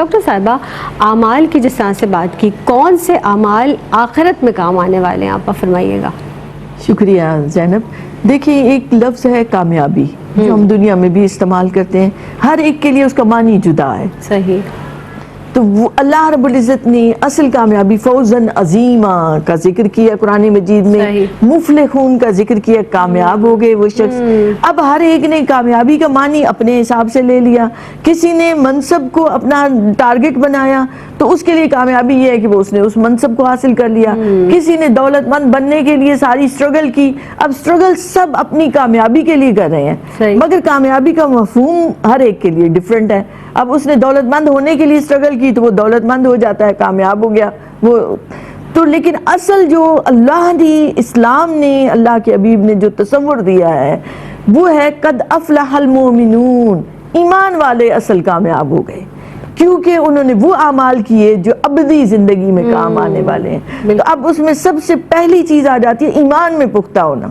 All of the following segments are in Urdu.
ڈاکٹر صاحبہ، اعمال کی جس طرح سے بات کی، کون سے اعمال آخرت میں کام آنے والے ہیں، آپ فرمائیے گا؟ شکریہ زینب. دیکھیں، ایک لفظ ہے کامیابی جو ہم دنیا میں بھی استعمال کرتے ہیں، ہر ایک کے لیے اس کا معنی جدا ہے. صحیح. تو وہ اللہ رب العزت نے اصل کامیابی فوزن عظیمہ کا ذکر کیا قرآن مجید میں، مفلحون کا ذکر کیا، کامیاب ہو گئے وہ شخص. اب ہر ایک نے کامیابی کا معنی اپنے حساب سے لے لیا. کسی نے منصب کو اپنا ٹارگٹ بنایا تو اس کے لیے کامیابی یہ ہے کہ وہ اس نے اس منصب کو حاصل کر لیا. کسی نے دولت مند بننے کے لیے ساری اسٹرگل کی. اب اسٹرگل سب اپنی کامیابی کے لیے کر رہے ہیں، مگر کامیابی کا مفہوم ہر ایک کے لیے ڈیفرنٹ ہے. اب اس نے دولت مند ہونے کے لیے اسٹرگل کی تو وہ دولت مند ہو جاتا ہے، کامیاب ہو گیا وہ تو. لیکن اصل جو اللہ نے، اسلام نے، اللہ کے حبیب نے جو تصور دیا ہے وہ ہے قد افلح المؤمنون، ایمان والے اصل کامیاب ہو گئے، کیونکہ انہوں نے وہ اعمال کیے جو ابدی زندگی میں کام آنے والے ہیں. تو اب اس میں سب سے پہلی چیز آ جاتی ہے ایمان میں پختہ ہونا.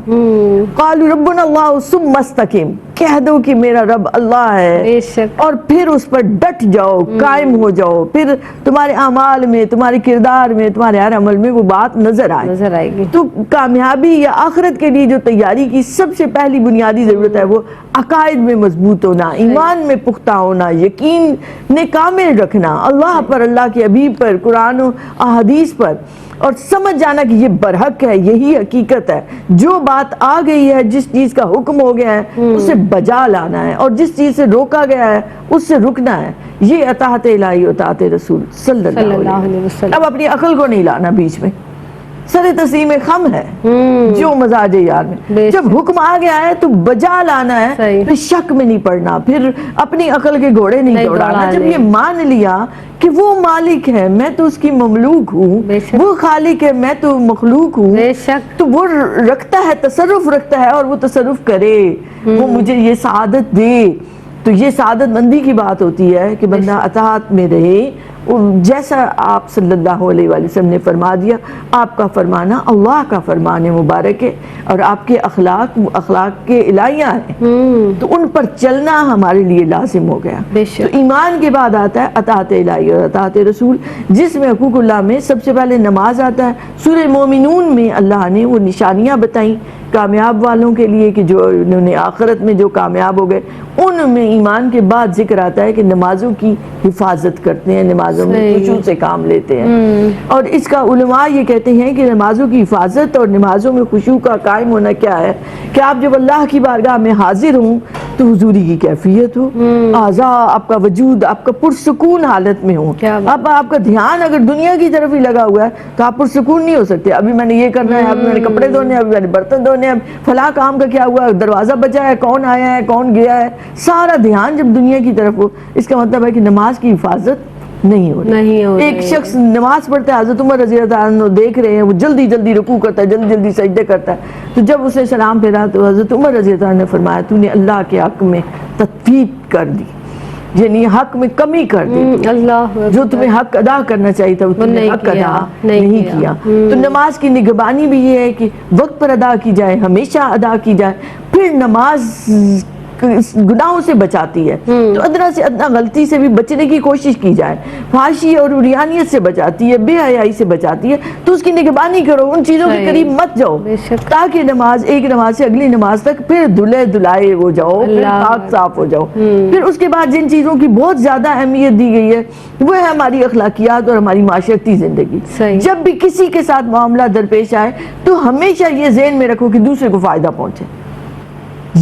قالوا ربنا اللہ ثم استقم، کہہ دو کہ میرا رب اللہ ہے اور پھر اس پر ڈٹ جاؤ، قائم ہو جاؤ، پھر تمہارے اعمال میں، تمہارے کردار میں، تمہارے ہر عمل میں وہ بات نظر آئے گی. تو کامیابی یا آخرت کے لیے جو تیاری کی سب سے پہلی بنیادی ضرورت ہے وہ عقائد میں مضبوط ہونا، ایمان میں پختہ ہونا، یقین نے کامل رکھنا اللہ پر، اللہ کے حبیب پر، قرآن و احادیث پر، اور سمجھ جانا کہ یہ برحق ہے، یہی حقیقت ہے. جو بات آ گئی ہے، جس چیز کا حکم ہو گیا ہے اسے بجا لانا ہے، اور جس چیز سے روکا گیا ہے اس سے رکنا ہے. یہ اطاعت الہی و اطاعت رسول صلی اللہ علیہ وسلم. اب اپنی عقل کو نہیں لانا بیچ میں، سر تسلیم خم ہے جو مزاج یار میں. جب حکم آ گیا ہے تو بجا لانا ہے، پھر شک میں نہیں پڑنا، پھر اپنی عقل کے گھوڑے نہیں دوڑانا. جب یہ مان لیا کہ وہ مالک ہے، میں تو اس کی مملوک ہوں، وہ خالق ہے، میں تو مخلوق ہوں، تو وہ رکھتا ہے، تصرف رکھتا ہے، اور وہ تصرف کرے، وہ مجھے یہ سعادت دے. تو یہ سعادت مندی کی بات ہوتی ہے کہ بندہ اطاعت میں رہے، جیسا آپ صلی اللہ علیہ وآلہ وسلم نے فرما دیا. آپ کا فرمانا اللہ کا فرمان مبارک ہے، اور آپ کے اخلاق کے الہیہ ہیں، تو ان پر چلنا ہمارے لیے لازم ہو گیا. تو ایمان کے بعد آتا ہے اطاعت الہی اور اطاعت رسول، جس میں حقوق اللہ میں سب سے پہلے نماز آتا ہے. سورہ مومنون میں اللہ نے وہ نشانیاں بتائیں کامیاب والوں کے لیے کہ جو انہوں نے آخرت میں جو کامیاب ہو گئے، ان میں ایمان کے بعد ذکر آتا ہے کہ نمازوں کی حفاظت کرتے ہیں، نمازوں میں خشوع سے کام لیتے ہیں. اور اس کا علماء یہ کہتے ہیں کہ نمازوں کی حفاظت اور نمازوں میں خشوع کا قائم ہونا کیا ہے کہ آپ جب اللہ کی بارگاہ میں حاضر ہوں تو حضوری کی کیفیت ہو، اعضاء، آپ کا وجود، آپ کا پرسکون حالت میں ہو. اب آپ کا دھیان اگر دنیا کی طرف ہی لگا ہوا ہے تو آپ پرسکون نہیں ہو سکتے. ابھی میں نے یہ کرنا ہے، ابھی میں نے کپڑے دھونے ہیں، ابھی میں نے برتن دھونے ہیں، فلاں کام کا کیا ہوا، دروازہ بجا ہے، کون آیا ہے، کون گیا ہے. سارا دھیان جب دنیا کی طرف ہو، اس کا مطلب ہے کہ نماز کی حفاظت نہیں ہو رہی. ایک شخص نماز پڑھتا ہے، حضرت عمر رضی اللہ عنہ دیکھ رہے ہیں، وہ جلدی جلدی رکوع کرتا ہے، جلدی جلدی سجدے کرتا ہے. تو جب اسے سلام پھیرا تو حضرت عمر رضی اللہ عنہ نے فرمایا تو نے اللہ کے حق میں تطفیف کر دی، یعنی حق میں کمی کر دی. جو تمہیں حق ادا کرنا چاہیے تھا وہ تم نے حق ادا نہیں کیا. تو نماز کی نگہبانی بھی یہ ہے کہ وقت پر ادا کی جائے، ہمیشہ ادا کی جائے. پھر نماز گناہوں سے بچاتی ہے، تو ادنا سے ادنا غلطی سے بھی بچنے کی کوشش کی جائے. فحاشی اور عریانیت سے بچاتی ہے، بے حیائی سے بچاتی ہے. تو اس کی نگہبانی کرو، ان چیزوں کے قریب مت جاؤ، تاکہ نماز ایک نماز سے اگلی نماز تک پھر دھلے دھلائے ہو جاؤ، پھر پاک صاف ہو جاؤ. پھر اس کے بعد جن چیزوں کی بہت زیادہ اہمیت دی گئی ہے وہ ہے ہماری اخلاقیات اور ہماری معاشرتی زندگی. جب بھی کسی کے ساتھ معاملہ درپیش آئے تو ہمیشہ یہ ذہن میں رکھو کہ دوسرے کو فائدہ پہنچے.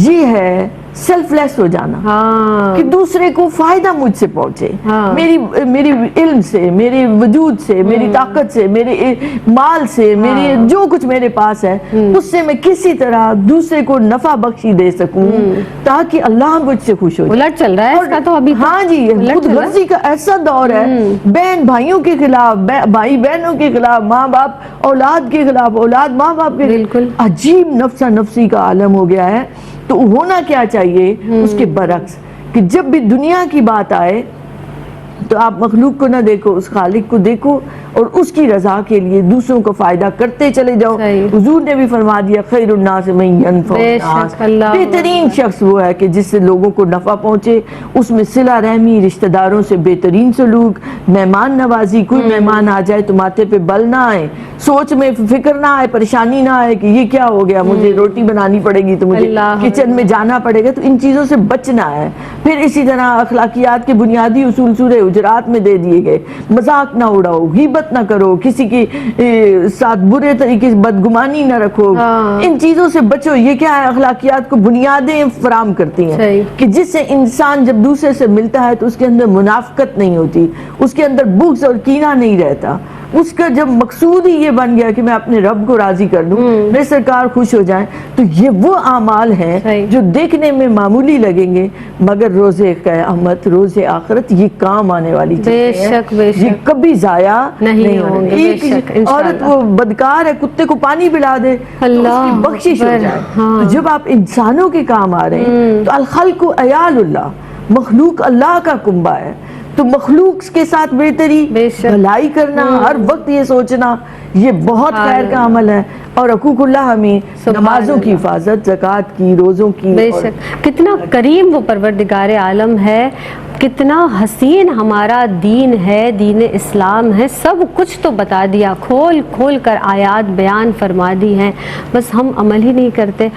یہ ہے سیلف لیس ہو جانا، کہ دوسرے کو فائدہ مجھ سے پہنچے، میری علم سے، میرے وجود سے، میری طاقت سے، میرے مال سے، میری جو کچھ میرے پاس ہے اس سے میں کسی طرح دوسرے کو نفع بخشی دے سکوں تاکہ اللہ مجھ سے خوش ہو جائے. الٹ چل رہا ہے اس کا تو ابھی. ہاں جی، خود غرضی کا ایسا دور ہے، بہن بھائیوں کے خلاف، بھائی بہنوں کے خلاف، ماں باپ اولاد کے خلاف، اولاد ماں باپ کے خلاف. عجیب نفسا نفسی کا عالم ہو گیا ہے. تو ہونا کیا چاہیے اس کے برعکس کہ جب بھی دنیا کی بات آئے تو آپ مخلوق کو نہ دیکھو، اس خالق کو دیکھو اور اس کی رضا کے لیے دوسروں کو فائدہ کرتے چلے جاؤ۔ صحیح۔ حضور نے بھی فرما دیا خیر الناس من ینفع بے الناس، شک، اللہ بہترین شخص وہ ہے کہ جس سے لوگوں کو نفع پہنچے، اس میں صلہ رحمی، رشتہ داروں سے بہترین سلوک، مہمان نوازی، کوئی مہمان آ جائے تو ماتھے پہ بل نہ آئے، سوچ میں فکر نہ آئے، پریشانی نہ آئے کہ یہ کیا ہو گیا، مجھے روٹی بنانی پڑے گی تو مجھے اللہ کچن میں جانا پڑے گا، تو ان چیزوں سے بچنا ہے۔ پھر اسی طرح اخلاقیات کے بنیادی اصول سورہ حجرات میں دے دیے گئے، مذاق نہ اڑاؤ، غیبت نہ کرو، کسی کے ساتھ برے طریقے سے بدگمانی نہ رکھو، ان چیزوں سے بچو۔ یہ کیا ہے؟ اخلاقیات کو بنیادیں فراہم کرتی ہیں صحیح۔ کہ جس سے انسان جب دوسرے سے ملتا ہے تو اس کے اندر منافقت نہیں ہوتی، اس کے اندر بغض اور کینہ نہیں رہتا، اس کا جب مقصود ہی یہ بن گیا کہ میں اپنے رب کو راضی کر دوں، میرے سرکار خوش ہو جائیں، تو یہ وہ اعمال ہیں صحیح۔ جو دیکھنے میں معمولی لگیں گے مگر روز قیامت، روز آخرت یہ کام آنے والی چیزیں بے ہیں، شک، بے یہ شک۔ کبھی ضائع نہیں ہوں گے، بے ایک شک، عورت انشاءاللہ۔ وہ بدکار ہے، کتے کو پانی پلا دے تو اس اللہ کی بخشش ہو اکبر، جائے۔ ہاں۔ تو جب آپ انسانوں کے کام آ رہے ہیں تو الخلق عیال اللہ، مخلوق اللہ کا کنبہ ہے، تو مخلوق کے ساتھ بہتری، بے شک۔ بھلائی کرنا، ہر وقت یہ سوچنا، یہ بہت خیر کا عمل ہے۔ اور حقوق اللہ ہمیں سبحان نمازوں کی اللہ۔ حفاظت، زکوٰۃ کی، روزوں کی، بے اور شک، کتنا کریم وہ پروردگار عالم ہے، کتنا حسین ہمارا دین ہے، دین اسلام ہے، سب کچھ تو بتا دیا، کھول کھول کر آیات بیان فرما دی ہیں، بس ہم عمل ہی نہیں کرتے۔